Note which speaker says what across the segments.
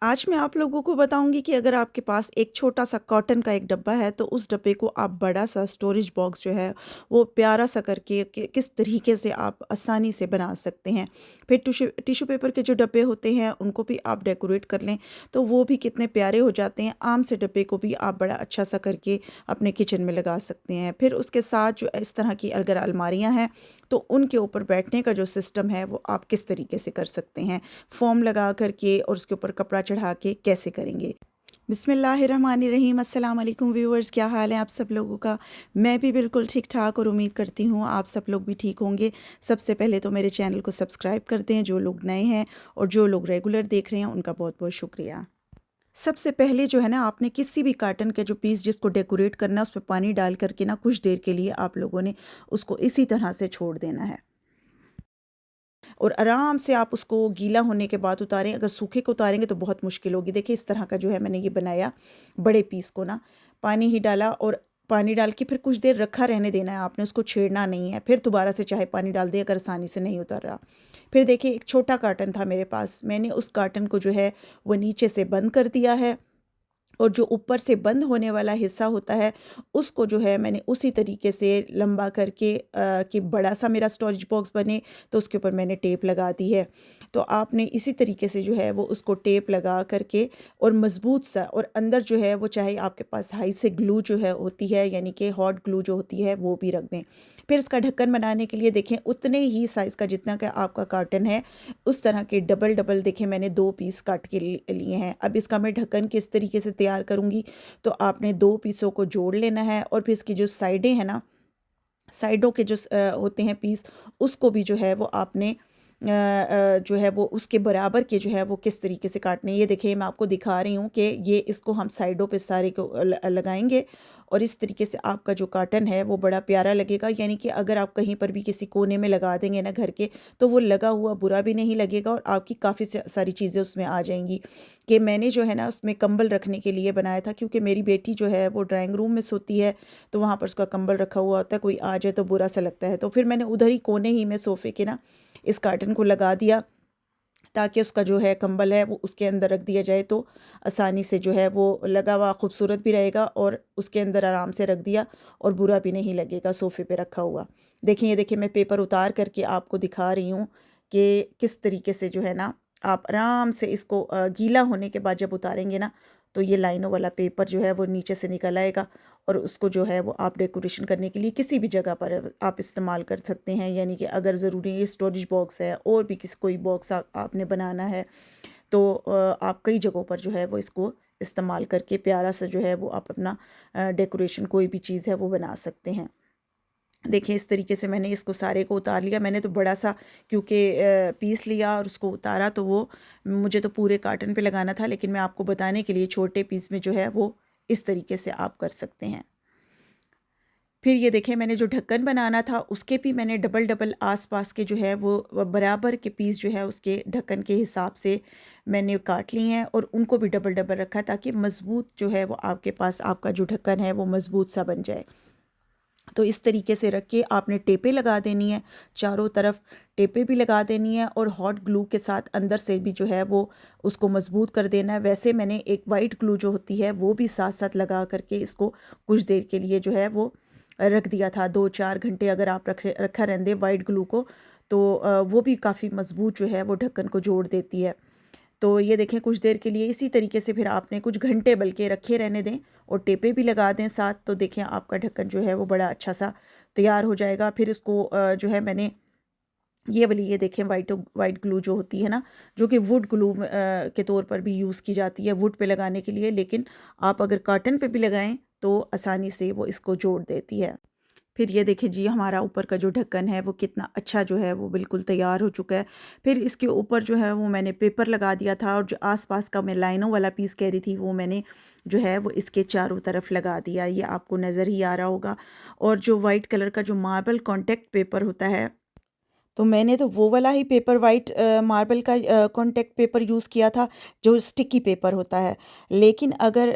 Speaker 1: आज मैं आप लोगों को बताऊंगी कि अगर आपके पास एक छोटा सा कॉटन का एक डब्बा है तो उस डब्बे को आप बड़ा सा स्टोरेज बॉक्स जो है वो प्यारा सा करके किस तरीके से आप आसानी से बना सकते हैं। फिर टिश्यू पेपर के जो डब्बे होते हैं उनको भी आप डेकोरेट कर लें तो वो भी कितने प्यारे हो जाते हैं। आम से डब्बे को भी आप बड़ा अच्छा सा करके अपने किचन में लगा सकते हैं। फिर उसके साथ जो इस तरह की अगर अलमारियाँ हैं तो उनके ऊपर बैठने का जो सिस्टम है वो आप किस तरीके से कर सकते हैं, फ़ोम लगा कर के और उसके ऊपर कपड़ा चढ़ा के कैसे करेंगे। बिस्मिल्लाहिर्रहमानिर्रहीम। अस्सलाम वालेकुम व्यूअर्स, क्या हाल है आप सब लोगों का। मैं भी बिल्कुल ठीक ठाक और उम्मीद करती हूँ आप सब लोग भी ठीक होंगे। सबसे पहले तो मेरे चैनल को सब्सक्राइब कर दें जो लोग नए हैं, और जो लोग रेगुलर देख रहे हैं उनका बहुत बहुत शुक्रिया। सबसे पहले जो है ना, आपने किसी भी कार्टन के जो पीस जिसको डेकोरेट करना है उसमें पानी डाल करके ना कुछ देर के लिए आप लोगों ने उसको इसी तरह से छोड़ देना है और आराम से आप उसको गीला होने के बाद उतारें। अगर सूखे को उतारेंगे तो बहुत मुश्किल होगी। देखिए इस तरह का जो है मैंने ये बनाया। बड़े पीस को ना पानी ही डाला और पानी डाल के फिर कुछ देर रखा रहने देना है आपने, उसको छेड़ना नहीं है। फिर दोबारा से चाहे पानी डाल दे अगर आसानी से नहीं उतर रहा। फिर देखिए एक छोटा कार्टन था मेरे पास, मैंने उस कार्टन को जो है वो नीचे से बंद कर दिया है और जो ऊपर से बंद होने वाला हिस्सा होता है उसको जो है मैंने उसी तरीके से लंबा करके कि बड़ा सा मेरा स्टोरेज बॉक्स बने, तो उसके ऊपर मैंने टेप लगा दी है। तो आपने इसी तरीके से जो है वो उसको टेप लगा करके और मज़बूत सा, और अंदर जो है वो चाहे आपके पास हाई से ग्लू जो है होती है, यानी कि हॉट ग्लू जो होती है वो भी रख दें। फिर इसका ढक्कन बनाने के लिए देखें उतने ही साइज़ का जितना का आपका कार्टन है उस तरह के डबल डबल देखें मैंने 2 पीस काट के लिए हैं। अब इसका मैं ढक्कन किस तरीके से तैयार करूँगी, तो आपने 2 पीसों को जोड़ लेना है और फिर इसकी जो साइडें हैं ना, साइडों के जो होते हैं पीस, उसको भी जो है वो आपने जो है वो उसके बराबर के जो है वो किस तरीके से काटने हैं। ये देखिए मैं आपको दिखा रही हूँ कि ये इसको हम साइडों पे सारे को लगाएंगे और इस तरीके से आपका जो कार्टन है वो बड़ा प्यारा लगेगा। यानी कि अगर आप कहीं पर भी किसी कोने में लगा देंगे ना घर के, तो वो लगा हुआ बुरा भी नहीं लगेगा और आपकी काफ़ी सारी चीज़ें उसमें आ जाएंगी। कि मैंने जो है ना उसमें कंबल रखने के लिए बनाया था, क्योंकि मेरी बेटी जो है वो ड्राइंग रूम में सोती है, तो वहाँ पर उसका कंबल रखा हुआ होता है, कोई आ जाए तो बुरा सा लगता है। तो फिर मैंने उधर ही कोने ही में सोफ़े के ना इस कार्टन को लगा दिया, ताकि उसका जो है कंबल है वो उसके अंदर रख दिया जाए तो आसानी से जो है वो लगा हुआ खूबसूरत भी रहेगा और उसके अंदर आराम से रख दिया और बुरा भी नहीं लगेगा सोफ़े पे रखा हुआ। देखिए ये देखिए मैं पेपर उतार करके आपको दिखा रही हूँ कि किस तरीके से जो है ना आप आराम से इसको गीला होने के बाद जब उतारेंगे ना, तो ये लाइनों वाला पेपर जो है वो नीचे से निकल आएगा और उसको जो है वो आप डेकोरेशन करने के लिए किसी भी जगह पर आप इस्तेमाल कर सकते हैं। यानी कि अगर ज़रूरी ये स्टोरेज बॉक्स है और भी किसी कोई बॉक्स आपने बनाना है, तो आप कई जगहों पर जो है वो इसको इस्तेमाल करके प्यारा सा जो है वो आप अपना डेकोरेशन कोई भी चीज़ है वो बना सकते हैं। देखिए इस तरीके से मैंने इसको सारे को उतार लिया। मैंने तो बड़ा सा क्योंकि पीस लिया और उसको उतारा, तो वो मुझे तो पूरे कार्टन पे लगाना था, लेकिन मैं आपको बताने के लिए छोटे पीस में जो है वो इस तरीके से आप कर सकते हैं। फिर ये देखें मैंने जो ढक्कन बनाना था उसके भी मैंने डबल डबल आसपास के जो है वो बराबर के पीस जो है उसके ढक्कन के हिसाब से मैंने काट ली हैं और उनको भी डबल डबल रखा, ताकि मज़बूत जो है वो आपके पास आपका जो ढक्कन है वो मज़बूत सा बन जाए। तो इस तरीके से रख के आपने टेपें लगा देनी है, चारों तरफ टेपें भी लगा देनी है और हॉट ग्लू के साथ अंदर से भी जो है वो उसको मज़बूत कर देना है। वैसे मैंने एक वाइट ग्लू जो होती है वो भी साथ साथ लगा करके इसको कुछ देर के लिए जो है वो रख दिया था। 2-4 घंटे अगर आप रखा रहने दें वाइट ग्लू को, तो वो भी काफ़ी मज़बूत जो है वो ढक्कन को जोड़ देती है। तो ये देखें कुछ देर के लिए इसी तरीके से फिर आपने कुछ घंटे बल्कि रखे रहने दें और टेपे भी लगा दें साथ, तो देखें आपका ढक्कन जो है वो बड़ा अच्छा सा तैयार हो जाएगा। फिर इसको जो है मैंने ये वाली ये देखें वाइट वाइट ग्लू जो होती है ना, जो कि वुड ग्लू के तौर पर भी यूज़ की जाती है वुड पे लगाने के लिए, लेकिन आप अगर कॉटन पे भी लगाएं तो आसानी से वो इसको जोड़ देती है। फिर ये देखिए जी हमारा ऊपर का जो ढक्कन है वो कितना अच्छा जो है वो बिल्कुल तैयार हो चुका है। फिर इसके ऊपर जो है वो मैंने पेपर लगा दिया था और जो आसपास का मैं लाइनों वाला पीस कह रही थी वो मैंने जो है वो इसके चारों तरफ लगा दिया। ये आपको नज़र ही आ रहा होगा। और जो वाइट कलर का जो मार्बल कॉन्टेक्ट पेपर होता है तो मैंने तो वो वाला ही पेपर वाइट मार्बल का कॉन्टैक्ट पेपर यूज़ किया था, जो स्टिकी पेपर होता है। लेकिन अगर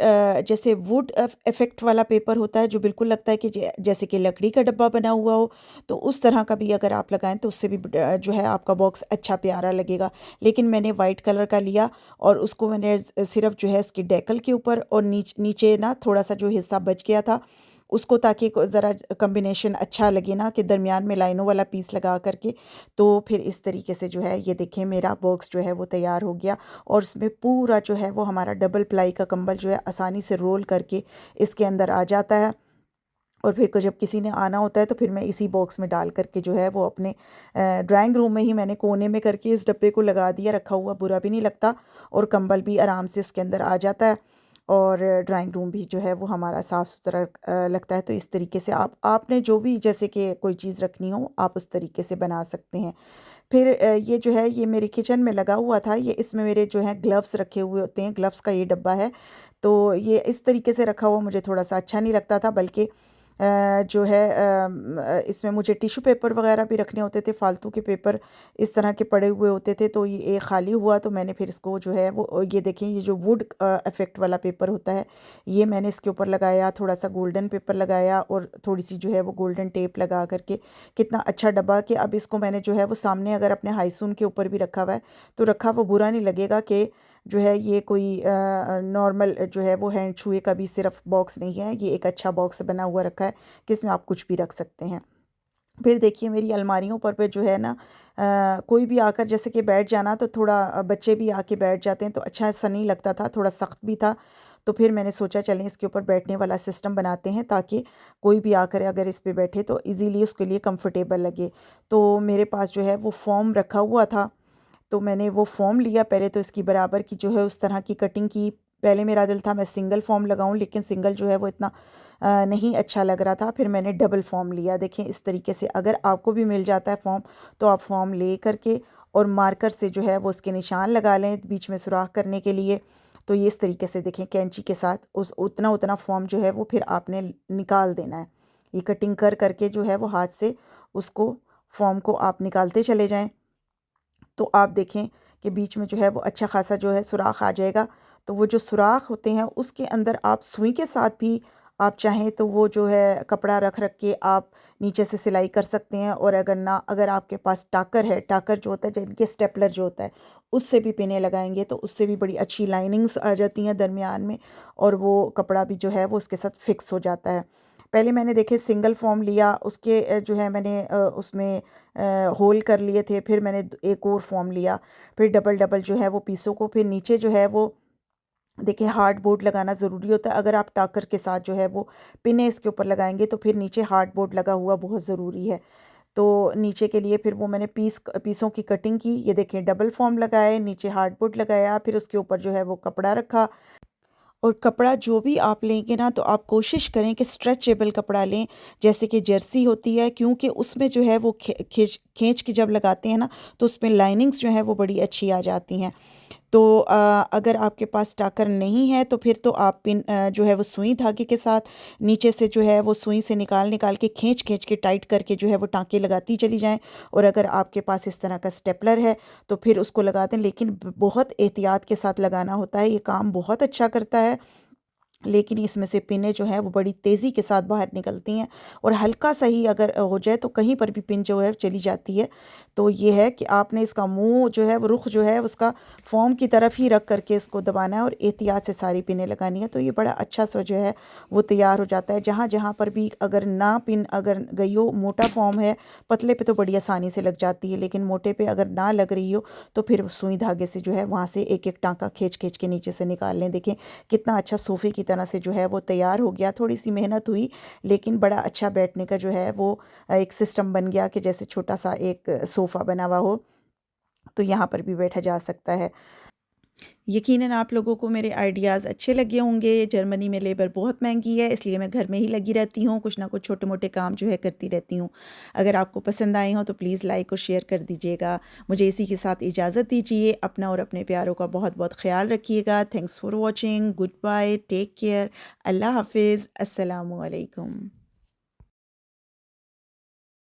Speaker 1: जैसे वुड इफ़ेक्ट वाला पेपर होता है, जो बिल्कुल लगता है कि जैसे कि लकड़ी का डब्बा बना हुआ हो, तो उस तरह का भी अगर आप लगाएँ तो उससे भी जो है आपका बॉक्स अच्छा प्यारा लगेगा। लेकिन मैंने वाइट कलर का लिया और उसको मैंने सिर्फ़ जो है इसकी डेकल के ऊपर और नीचे ना थोड़ा-सा जो हिस्सा बच गया था, उसको ताकि ज़रा कॉम्बिनेशन अच्छा लगे ना कि दरमियान में लाइनों वाला पीस लगा करके, तो फिर इस तरीके से जो है ये देखिए मेरा बॉक्स जो है वो तैयार हो गया। और उसमें पूरा जो है वो हमारा डबल प्लाई का कंबल जो है आसानी से रोल करके इसके अंदर आ जाता है। और फिर को जब किसी ने आना होता है तो फिर मैं इसी बॉक्स में डाल करके जो है वो अपने ड्राइंग रूम में ही मैंने कोने में करके इस डब्बे को लगा दिया, रखा हुआ बुरा भी नहीं लगता और कंबल भी आराम से उसके अंदर आ जाता है। और ड्राइंग रूम भी जो है वो हमारा साफ़ सुथरा लगता है। तो इस तरीके से आपने जो भी जैसे कि कोई चीज़ रखनी हो आप उस तरीके से बना सकते हैं। फिर ये जो है ये मेरे किचन में लगा हुआ था, ये इसमें मेरे जो है ग्लव्स रखे हुए होते हैं, ग्लव्स का ये डब्बा है। तो ये इस तरीके से रखा हुआ मुझे थोड़ा सा अच्छा नहीं लगता था, बल्कि जो है इसमें मुझे टिश्यू पेपर वगैरह भी रखने होते थे, फालतू के पेपर इस तरह के पड़े हुए होते थे। तो ये खाली हुआ तो मैंने फिर इसको जो है वो ये देखें, ये जो वुड इफ़ेक्ट वाला पेपर होता है, ये मैंने इसके ऊपर लगाया, थोड़ा सा गोल्डन पेपर लगाया और थोड़ी सी जो है वो गोल्डन टेप लगा करके कितना अच्छा डब्बा कि अब इसको मैंने जो है वो सामने अगर अपने हाईसून के ऊपर भी रखा हुआ है तो रखा वो बुरा नहीं लगेगा कि जो है ये कोई नॉर्मल जो है वो हैंड छुए का भी सिर्फ बॉक्स नहीं है, ये एक अच्छा बॉक्स बना हुआ रखा है कि इसमें आप कुछ भी रख सकते हैं। फिर देखिए मेरी अलमारियों पर पे जो है ना कोई भी आकर जैसे कि बैठ जाना तो थोड़ा बच्चे भी आके बैठ जाते हैं तो अच्छा सा नहीं लगता था, थोड़ा सख्त भी था। तो फिर मैंने सोचा चलें इसके ऊपर बैठने वाला सिस्टम बनाते हैं ताकि कोई भी आकर अगर इस पे बैठे तो इजीली उसके लिए कंफर्टेबल लगे। तो मेरे पास जो है वो फ़ोम रखा हुआ था, तो मैंने वो फ़ॉर्म लिया, पहले तो इसकी बराबर की जो है उस तरह की कटिंग की। पहले मेरा दिल था मैं सिंगल फ़ॉर्म लगाऊं, लेकिन सिंगल जो है वो इतना नहीं अच्छा लग रहा था। फिर मैंने डबल फ़ॉर्म लिया। देखें इस तरीके से अगर आपको भी मिल जाता है फ़ॉर्म तो आप फ़ॉर्म ले करके और मार्कर से जो है वो उसके निशान लगा लें बीच में सुराख करने के लिए। तो ये इस तरीके से देखें कैंची के साथ उस उतना उतना फ़ॉर्म जो है वो फिर आपने निकाल देना है। ये कटिंग कर करके जो है वो हाथ से उसको फ़ॉर्म को आप निकालते चले जाएं। तो आप देखें कि बीच में जो है वो अच्छा खासा जो है सुराख आ जाएगा। तो वो जो सुराख होते हैं उसके अंदर आप सुई के साथ भी आप चाहें तो वो जो है कपड़ा रख रख के आप नीचे से सिलाई कर सकते हैं। और अगर ना अगर आपके पास टाकर है, टाकर जो होता है जिनके स्टेपलर जो होता है उससे भी पिने लगाएंगे तो उससे भी बड़ी अच्छी लाइनिंग्स आ जाती हैं दरमियान में और वो कपड़ा भी जो है वो उसके साथ फिक्स हो जाता है। पहले मैंने देखे सिंगल फॉर्म लिया, उसके जो है मैंने उसमें होल कर लिए थे। फिर मैंने एक और फॉर्म लिया, फिर डबल डबल जो है वो पीसों को फिर नीचे जो है वो देखिए हार्ड बोर्ड लगाना ज़रूरी होता है। अगर आप टाकर के साथ जो है वो पिने इसके ऊपर लगाएंगे तो फिर नीचे हार्ड बोर्ड लगा हुआ बहुत ज़रूरी है। तो नीचे के लिए फिर वो मैंने पीसों की कटिंग की। ये देखें डबल फॉर्म लगाए, नीचे हार्ड बोर्ड लगाया, फिर उसके ऊपर जो है वो कपड़ा रखा। और कपड़ा जो भी आप लेंगे ना तो आप कोशिश करें कि स्ट्रेचेबल कपड़ा लें, जैसे कि जर्सी होती है, क्योंकि उसमें जो है वो खींच के जब लगाते हैं ना तो उसमें लाइनिंग्स जो है वो बड़ी अच्छी आ जाती हैं। तो अगर आपके पास टाकर नहीं है तो फिर तो आप पिन जो है वो सुई धागे के साथ नीचे से जो है वो सुई से निकाल निकाल के खींच खींच के टाइट करके जो है वो टाँके लगाती चली जाएं। और अगर आपके पास इस तरह का स्टेपलर है तो फिर उसको लगा दें, लेकिन बहुत एहतियात के साथ लगाना होता है। ये काम बहुत अच्छा करता है, लेकिन इसमें से पिनें जो हैं वो बड़ी तेज़ी के साथ बाहर निकलती हैं और हल्का सा ही अगर हो जाए तो कहीं पर भी पिन जो है चली जाती है। तो ये है कि आपने इसका मुंह जो है वो रुख जो है उसका फॉर्म की तरफ ही रख करके इसको दबाना है और एहतियात से सारी पिनें लगानी है। तो ये बड़ा अच्छा सा जो है वो तैयार हो जाता है। जहाँ जहाँ पर भी अगर ना पिन अगर गई हो, मोटा फॉर्म है, पतले पे तो बड़ी आसानी से लग जाती है, लेकिन मोटे पे अगर ना लग रही हो तो फिर सुई धागे से जो है वहाँ से एक एक टाँका खींच खींच के नीचे से निकाल लें। देखें कितना अच्छा सोफ़े की तरह से जो है वो तैयार हो गया। थोड़ी सी मेहनत हुई लेकिन बड़ा अच्छा बैठने का जो है वो एक सिस्टम बन गया कि जैसे छोटा सा एक सोफ़ा बना हुआ हो, तो यहाँ पर भी बैठा जा सकता है। यकीनन आप लोगों को मेरे आइडियाज़ अच्छे लगे होंगे। जर्मनी में लेबर बहुत महंगी है, इसलिए मैं घर में ही लगी रहती हूँ, कुछ ना कुछ छोटे मोटे काम जो है करती रहती हूँ। अगर आपको पसंद आए हों तो प्लीज़ लाइक और शेयर कर दीजिएगा। मुझे इसी के साथ इजाज़त दीजिए। अपना और अपने प्यारों का बहुत बहुत ख्याल रखिएगा। Thanks for watching. Good bye, take care, अल्लाह हाफिज़, अस्सलामु अलैकुम।